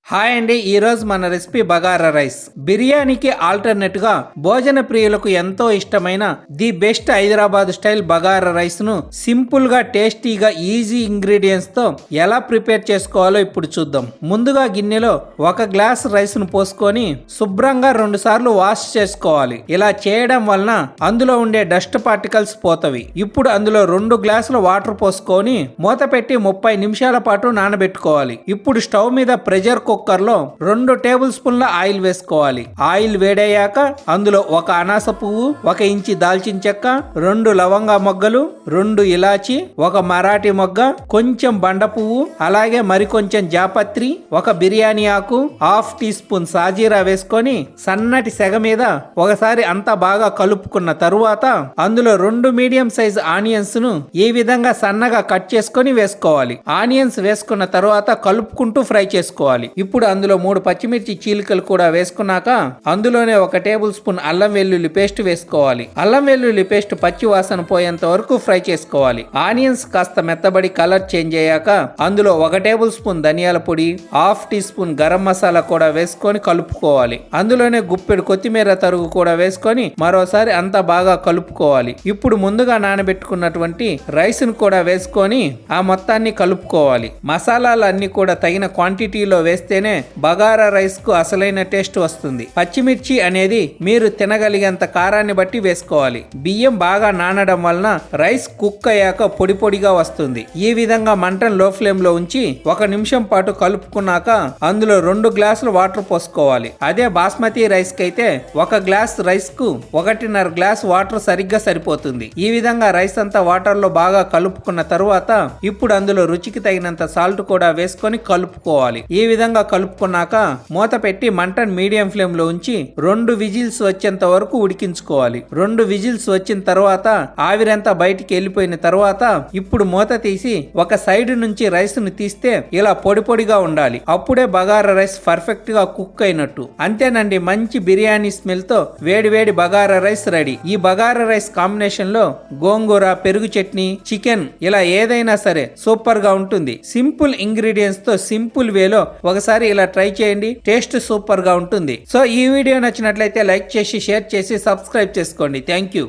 Hi అండి, ఈరోజు మన రెసిపీ బగారా రైస్. బిర్యానీకి ఆల్టర్నేట్ గా భోజన ప్రియులకు ఎంతో ఇష్టమైన the best Hyderabad style bagara rice ను సింపుల్ గా టేస్టీగా ఈజీ ఇంగ్రీడియంట్స్ తో ఎలా ప్రిపేర్ చేసుకోవాలో ఇప్పుడు చూద్దాం. ముందుగా గిన్నెలో 1 గ్లాస్ రైస్ ను పోసుకొని శుభ్రంగా 2 సార్లు వాష్ చేసుకోవాలి. ఇలా చేయడం వలన అందులో ఉండే డస్ట్ పార్టికల్స్ పోతవి. ఇప్పుడు అందులో 2 గ్లాసుల వాటర్ పోసుకొని మూత పెట్టి 30 నిమిషాల పాటు నానబెట్టుకోవాలి. ఇప్పుడు స్టవ్ మీద ప్రెషర్ కుక్కర్ లో 2 టేబుల్ స్పూన్ల ఆయిల్ వేసుకోవాలి. ఆయిల్ వేడయ్యాక అందులో 1 అనాస పువ్వు, 1 ఇంచి దాల్చిన చెక్క, 2 లవంగ మొగ్గలు, 2 ఇలాచి, 1 మరాఠీ మొగ్గ, కొంచెం బండ పువ్వు, అలాగే మరికొంచెం జాపత్రి, 1 బిర్యానీ ఆకు, 1/2 టీ స్పూన్ సాజీరా వేసుకొని సన్నటి సెగ మీద ఒకసారి అంతా బాగా కలుపుకున్న తరువాత అందులో 2 మీడియం సైజ్ ఆనియన్స్ ను ఈ విధంగా సన్నగా కట్ చేసుకొని వేసుకోవాలి. ఆనియన్స్ వేసుకున్న తరువాత కలుపుకుంటూ ఫ్రై చేసుకోవాలి. ఇప్పుడు అందులో 3 పచ్చిమిర్చి చీలికలు కూడా వేసుకున్నాక అందులోనే 1 టేబుల్ స్పూన్ అల్లం వెల్లుల్లి పేస్ట్ వేసుకోవాలి. అల్లం వెల్లుల్లి పేస్ట్ పచ్చి వాసన పోయేంత వరకు ఫ్రై చేసుకోవాలి. ఆనియన్స్ కాస్త మెత్తబడి కలర్ చేంజ్ అయ్యాక అందులో 1 టేబుల్ స్పూన్ ధనియాల పొడి, 1/2 టీ స్పూన్ గరం మసాలా కూడా వేసుకొని కలుపుకోవాలి. అందులోనే గుప్పెడు కొత్తిమీర తరుగు కూడా వేసుకొని మరోసారి అంతా బాగా కలుపుకోవాలి. ఇప్పుడు ముందుగా నానబెట్టుకున్నటువంటి రైస్ ను కూడా వేసుకొని ఆ మొత్తాన్ని కలుపుకోవాలి. మసాలాలన్నీ కూడా తగిన క్వాంటిటీలో వేస్తేనే బగారా రైస్ కు అసలైన టేస్ట్ వస్తుంది. పచ్చిమిర్చి అనేది మీరు తినగలిగేంత కారాన్ని బట్టి వేసుకోవాలి. బియ్యం బాగా నానడం వలన రైస్ కుక్ అయ్యాక పొడి పొడిగా వస్తుంది. ఈ విధంగా మంటను లో ఫ్లేమ్ లో ఉంచి 1 నిమిషం పాటు కలుపుకున్నాక అందులో 2 గ్లాసులు వాటర్ పోసుకోవాలి. అదే బాస్మతి రైస్ కి అయితే 1 గ్లాస్ రైస్ కు 1.5 గ్లాస్ వాటర్ సరిగ్గా సరిపోతుంది. ఈ విధంగా రైస్ అంతా వాటర్ లో బాగా కలుపుకున్న తరువాత ఇప్పుడు అందులో రుచికి తగినంత సాల్ట్ కూడా వేసుకొని కలుపుకోవాలి. ఈ విధంగా కలుపుకున్నాక మూత పెట్టి మంటను మీడియం ఫ్లేమ్ లో ఉంచి 2 విజిల్స్ వచ్చేంత వరకు ఉడికించుకోవాలి. 2 విజిల్స్ వచ్చిన తర్వాత ఆవిరంతా బయటికి వెళ్ళిపోయిన తర్వాత ఇప్పుడు మూత తీసి ఒక సైడ్ నుంచి రైస్ ను తీస్తే ఇలా పొడి పొడిగా ఉండాలి. అప్పుడే బగారా రైస్ పర్ఫెక్ట్ గా కుక్ అయినట్టు. అంతేనండి, మంచి బిర్యానీ స్మెల్ తో వేడి వేడి బగారా రైస్ రెడీ. ఈ బగారా రైస్ కాంబినేషన్ లో గోంగూర, పెరుగు చట్నీ, చికెన్ ఇలా ఏదైనా సరే సూపర్ గా ఉంటుంది. సింపుల్ ఇంగ్రీడియంట్స్ తో సింపుల్ వేలో ఒకసారి ఇలా ట్రై చేయండి. టేస్ట్ సూపర్ గా ఉంటుంది. సో ఈ వీడియో నచ్చినట్లయితే లైక్ చేసి, షేర్ చేసి, సబ్స్క్రైబ్ చేసుకోండి. Thank you.